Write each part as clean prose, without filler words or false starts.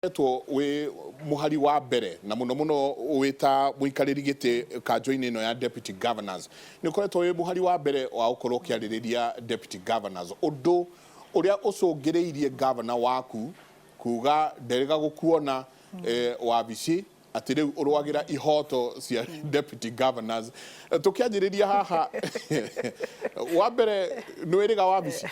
to we muhari wa mbere na muno wita muikariri gite kanjo-ini ino ya deputy governors ni koretwo we muhari wa mbere wa ukorwo kiaririria deputy governors undu uria ucungiriirie governor waku kuga nderega gukuona wabici ati riu urwagira ihoto cia deputy governors tukianjiriria haha wa mbere nwiriga wabici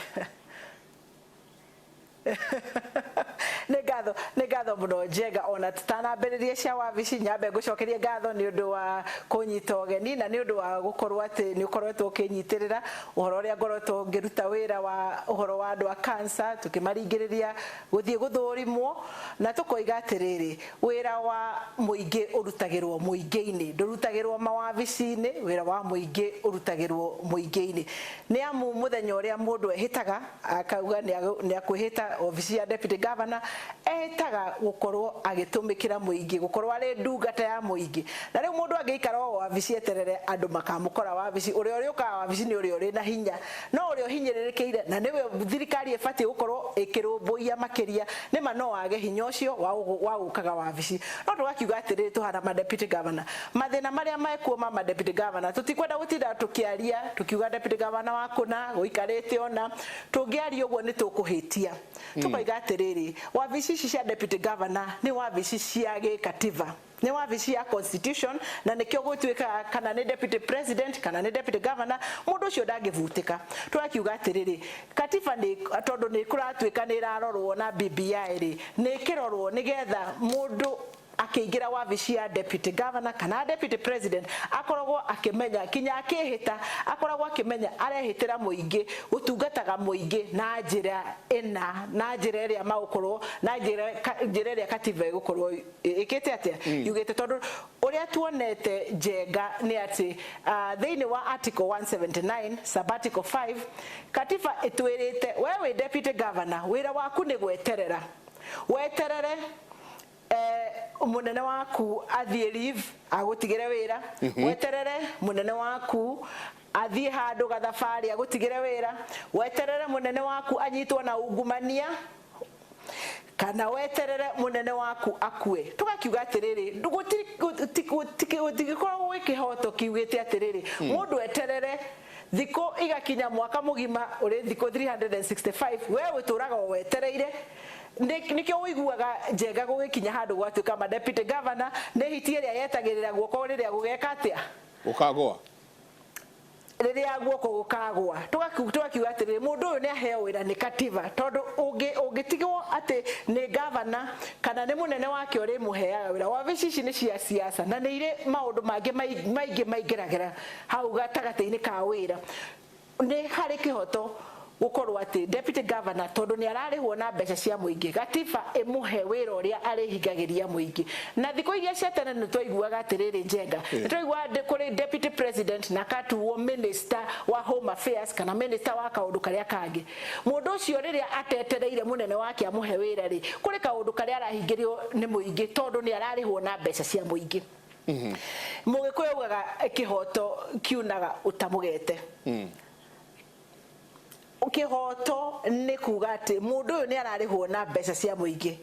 Negatho muno Njenga ona tutanambiririe cia wabici nyambe ngucokerie ngatho ni undu wa kunyita ugeni na ni undu wa gukorwo ati ni ukoretwo ukinyitirira uhoro uria ngoretwo ngiruta wira wa uhoro wa andu a cancer tukimaringiriria guthie guthurimwo na tukoiga atiriri wira wa muingi urutagirwo muingi-ini ndurutagirwo mawabici-ini wira wa muingi urutagirwo muingi-ini ni amu muthenya uria mundu ehitaga akauga ni akwihita ofisi ya deputy governor ehitaga gukorwo agitumikira muingi gukorwo ari ndungata ya muingi na riu mundu angiikara wabici eterere andu makamukora wabici uri uka wabici ni uri na hinya no uri hinyiririkiire na niwe thirikari efati gukorwo ikirumbuia makiria nima no age hinya ucio wa gukaga wabici no tugakiuga atiriri tuhana ma deputy governor mathina maria mekuo ma deputy governor tutikwenda gutinda tukiaria tukiuga deputy governor wakuna guikarite ona tungiaria uguo ni tukuhitia tukoiga atiriri wabici cia deputy governor ni wabici cia gikatiba ni wabici ya constitution na nikio gutwika kana ni deputy president kana ni deputy governor mundu ucio ndangivutika twakiuga atiriri katiba ni tondu ni kuratwika ni irarorwo na BBI ri ni kirorwo nigetha mundu akiingira wabici ya deputy governor kana deputy president akoragwo akimenya kinya akihita akoragwo akimenya arehitira muingi gutungataga muingi na njira iria maukorwo na njira iria katiba igukorwo ikite atia yugite tondu uria tuonete Njenga ni ati thiini wa article 179 sub article 5 katiba itwirite wewe deputy governor wira waku ni gweterera weterere munene waku athie leave agutigire wira weterere munene waku athie handu gathafari agutigire wira weterere munene waku anyitwo na ungumania kana weterere munene waku akue tugakiuga atiriri ndugutigikoro wikihoto kiugite atiriri mundu eterere thiko igakinya mwaka mugima uri thiko 365 wewe turaga wetereire nikio wiguaga Njenga gugikinya handu gwatuika ma deputy governor ne hitie ria yetagirira guoko riria gugeka atia ukagwa riria guoko gukagwa tugakiuga atiriri mundu uyu ni aheo wira ni katiba tondu ungitigwo ati ni governor kana ni munene wake uri muheaga wira wabici ici ni cia siasa na ni ire maundu mangi maingiragira hau gatagati-ini ka wira ni hari kihoto gukorwo ati deputy governor tondu ni ararihwo na mbeca cia muingi gatiba imuhe wira uria arihingagiria muingi na thiko iria cia tene ni twaiguaga atiriri Njenga ni twaiguaga kuri deputy president na katuwo minister wa home affairs kana minister wa kaundu karia kangi mundu ucio riria atetereire munene wake amuhe wira ri kuri kaundu karia arahingirio ni muingi tondu ni ararihwo na mbeca cia muingi mugikuyu ugaga kihoto kiunaga utamugete kihoto ni kuga ati mundu uyu ni ararihwo na mbeca cia muingi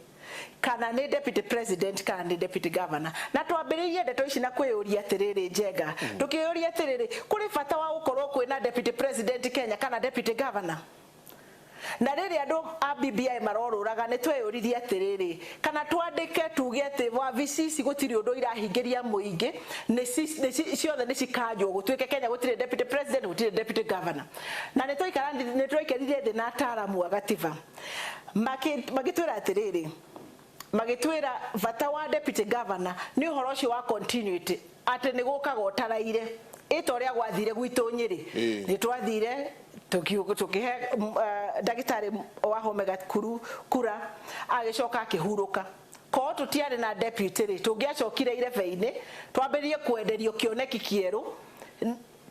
kana ni deputy president kana ni deputy governor na twambiririe ndeto ici na kwiyuria atiriri Njenga tukiyuria atiriri kuri bata wa gukorwo kwina deputy president Kenya kana deputy governor na riri andu a BBI maroruraga ni tweyuririe atiriri kana twandike tuge ati wabici ici gutiri undu irahingiria muingi ni ciothe ni cikanjwo gutwike Kenya gutiri deputy president gutiri deputy governor na ni twaikaririe thi na ataramu a gatiba magitwira atiriri magitwira bata wa deputy governor ni uhoro ucio wa continuity ati ni gukaga utaraire itoria gwathire gwitu Nyeri ni twathire tukihe dagitari wa Omega kura agicoka akihuruka ko tutiare na deputy ri tungiacokire irebe-ini twambirie kwenderio kioneki kieru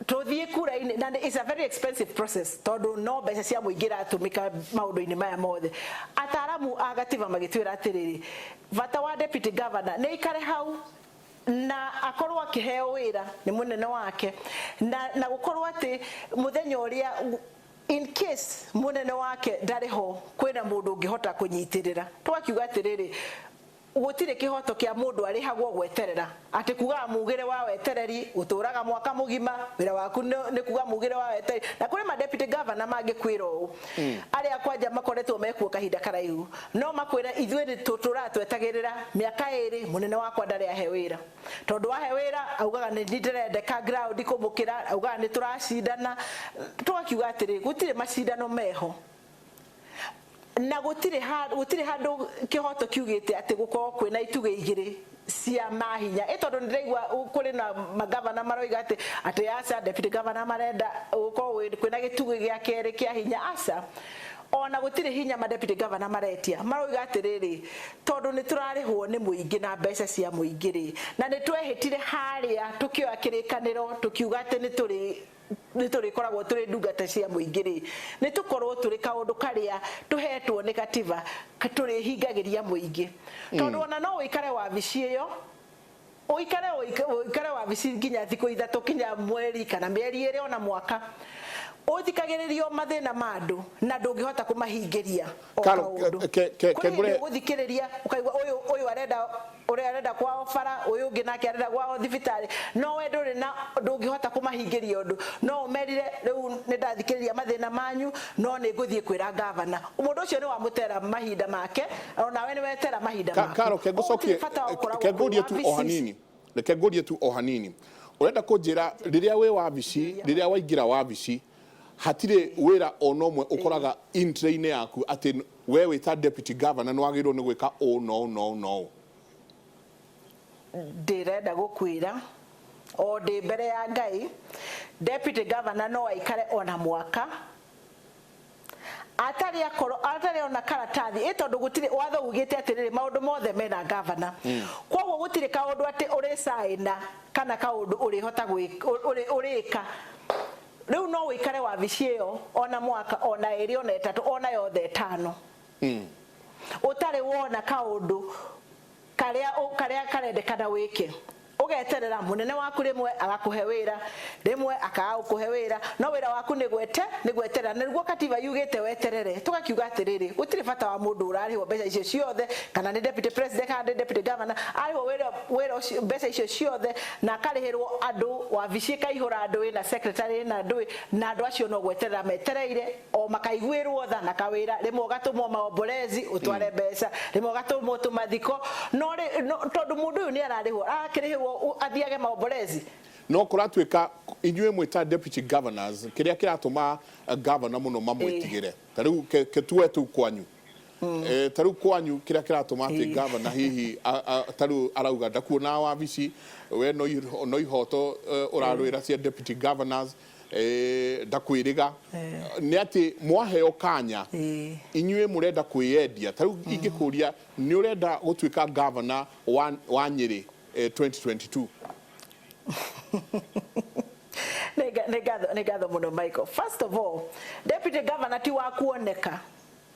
tuthie kura-ini na it's a very expensive process tondu no mbeca cia muingira atumika maundu-ini maya mothe ataramu agatiba magitwira atiriri bata wa deputy governor ni ikare hau na akorwo akiheo wira ni munene wake na gukorwo ati muthenya uria in case munene wake ndariho kwina mundu ungihota kunyitirira twakiuga atiriri gutire kihoto kia mundu ari hagwo gweterera ati kuga mugire wa wetereri uturaga mwaka mugima wira waku ni kuga mugire wa wetereri na kuri ma deputy governor magikwira u ari akwanja makoretwo mekuo kahinda karaihu no makwira ithuĩ tutura twetagirira miaka iri munene wakwa ndari ahe wira tondu wahe wira augaga ni ndirendeka ground kumukira augaga ni turacindana twakiuga atiri gutire macindano meho na gutire handu kihoto kiugite ati gukorwo kwina ituge igiri cia mahinya etondo ndiraigua kuri na magavana maroiga ati asa deputy governor marenda gukorwo kwina gituge gia keri kia hinya asa ona gutire hinya ma deputy governor maretia maroiga atiriri tondu ni turarihwo ni muingi na mbeca cia muingi ri na ni twehitire haria tukioya kirikaniro tukiuga ati ni turi koragwo turi ndungata cia muingiri ni tukorwo turi kaundu karia tuhetwo ni katiba turi hingagiria muingi tondu ona no wikare wabici iyo uikare wabici nginya thiku ithatu kinya mweri kana mieri iri ona mwaka uthikagiririo mathina mandu na ndungihota kumahingiria kegure uthikiriria ukaigwa uyu arenda kwa ofara uyu ungi nake arenda kwa thibitari no we ndungihota kumahingiria undu no umerire riu ni ndathikiriria mathina manyu no ni nguthie kwira governor mundu ucio ni wamutera mahinda make ona we ni wetera mahinda make karo kegucokie kegurie tu ohanini kegurie tu ohanini urenda kunjira riria we wabici riria waingira wabici hatire wira onomwe ukoraga intraine yaku ati we wita deputy governor no agirwo ni gwika no ndirenda gukwira o ndi mbere ya Ngai deputy governor no aikare ona mwaka atari ona karatathi itondu gutire watho ugite atiriri maundu mothe mena governor kwoguo gutire kaundu ati uri saina kana kaundu uri hota urika riu no wikare wabici iyo ona mwaka ona eri ona etatu ona yothe etano utari wona kaundu karia karendekana wike ugeterera munene waku rimwe agakuhe wira rimwe akagukuhe wira no wira waku ni gweterera niguo katiba yugite weterere tugakiuga atiriri gutire bata wa mundu urariho mbeca icio ciothe kana ni deputy president kana deputy governor ariho wira mbeca icio ciothe na karihirwo andu wabici kaihura andu na secretary na andu acio no gweterera metereire o makaiguirwo tha na kawira rimwe ugatumwo maombolezi utware mbeca rimwe ugatumwo tumathiko no tondu mundu uyu ni ararihwo akirihirwo athiage maombolezi no kuratwika inyue mwita deputy governors kiria kiratuma governor muno mamwitigire tariu ketue tu kwanyu tariu kwanyu kiria kiratuma ati governor hihi tariu arauga ndakuona wabici we no ihoto urarwira cia deputy governors ndakwiriga ni ati mwaheo kanya inyue murenda kwiyendia tariu ingikuria ni urenda gutwika governor wa Nyeri 2022 Negatho muno Michael. First of all, deputy governor ti wa kuoneka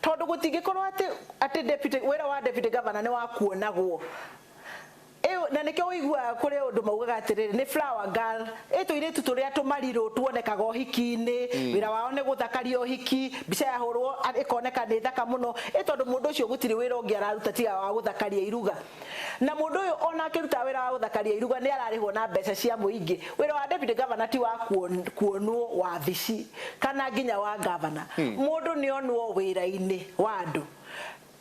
tondu gutingikorwo ati deputy wira wa deputy governor ni wa kuonagwo na nikio wigua kuri undu maugaga atiriri ni flower girl ire tuturia tumariro tuonekaga uhiki-ini wira wao ni guthakaria uhiki bica yahurwo ikoneka ni thaka muno tondu mundu ucio gutiri wira ungi araruta tiga wa guthakaria iruga na mundu uyu ona akiruta wira wa guthakaria iruga ni ararihwo na mbeca cia muingi wira wa deputy governor ti wa kuonwo wabici kana nginya wa governor mundu ni onwo wira-ini wa andu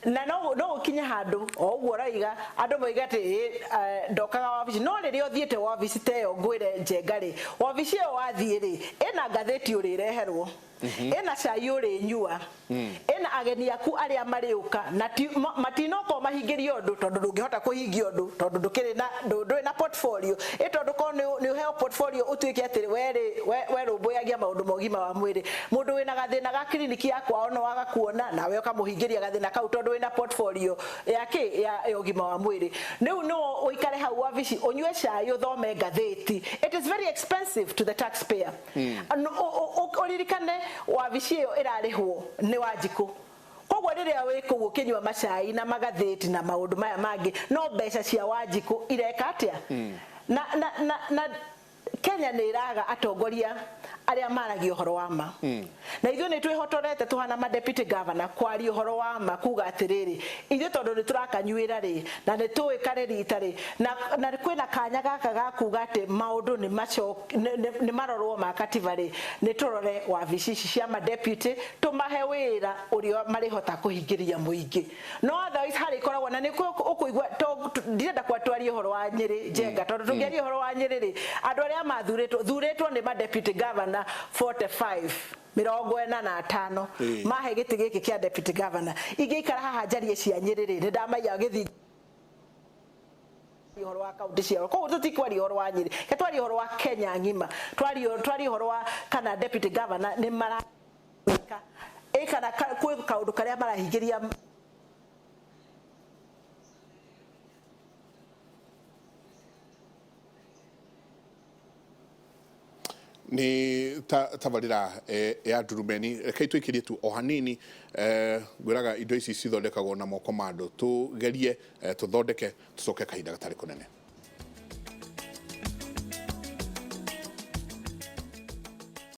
na no ukinya handu o uguo raiga andu moiga ati ndokaga wabici no riri othiete wabici teyo ngwire njengari wabici yo wathie ri ina ngatheti urireherwo ina cai urinyua ina ageni aku aria mariuka na matinoko mahingiria undu tondu ndungihota kuhingia undu tondu ndukiri na portfolio tondu ko ni uheo portfolio utwike atiri we rumbuyagia maundu mogima wa mwiri mundu wina gathina ga kliniki yakwa ono waga kuona nawe ukamuhingiria gathina kau tondu wina portfolio yake ya ugima wa mwiri riu no uikare hau wabici unyue cai uthome ngatheti it is very expensive to the taxpayer uririkane wabici iyo irarihwo ni Wanjiku koguo riria wikuo kinywa macai na magatheti na maundu maya mangi no mbeca cia Wanjiku ireka atia na Kenya ni iraga atongoria aria maragia horo wa ma na ithuĩ nĩ twĩhotorete tuhana ma deputy governor kwaria horo wa ma kuga atiriri ithuĩ tondũ nĩ turakanyuĩra rĩ na nĩ tũĩ karĩ rita rĩ na kwĩna kanya gaka ga kuga atĩ maũndũ nĩ marorwo ma katiba rĩ nĩ tũrore wabici ici cia ma deputy tũmahe wĩra ũrĩa marĩhota kũhingĩria mũingĩ no otherwise harĩ koragwo na nĩ ũkũigua ndirenda kwatwaria horo wa Nyĩrĩ Njenga tondũ tũngĩaria horo wa Nyĩrĩ rĩ andũ arĩa mathurĩtwo nĩ ma deputy governor 45 45 mahe gĩtĩ gĩkĩ kĩa deputy governor ingĩikara haha njarie cia Nyĩrĩ rĩ nĩ ndamaiya gĩthiĩ horo wa kaunti ciao koguo tutikwaria horo wa Nyĩrĩ ketwaria horo wa Kenya ng'ima twaria horo wa kana deputy governor nĩ maraka kana kwĩ kaũndũ karĩa marahingĩria ni tabarira ya Ndurumeni reke twikirie tu o hanini gwiraga indo ici cithondekagwo na moko ma andu tugerie tuthondeke tucoke kahinda gatari kunene.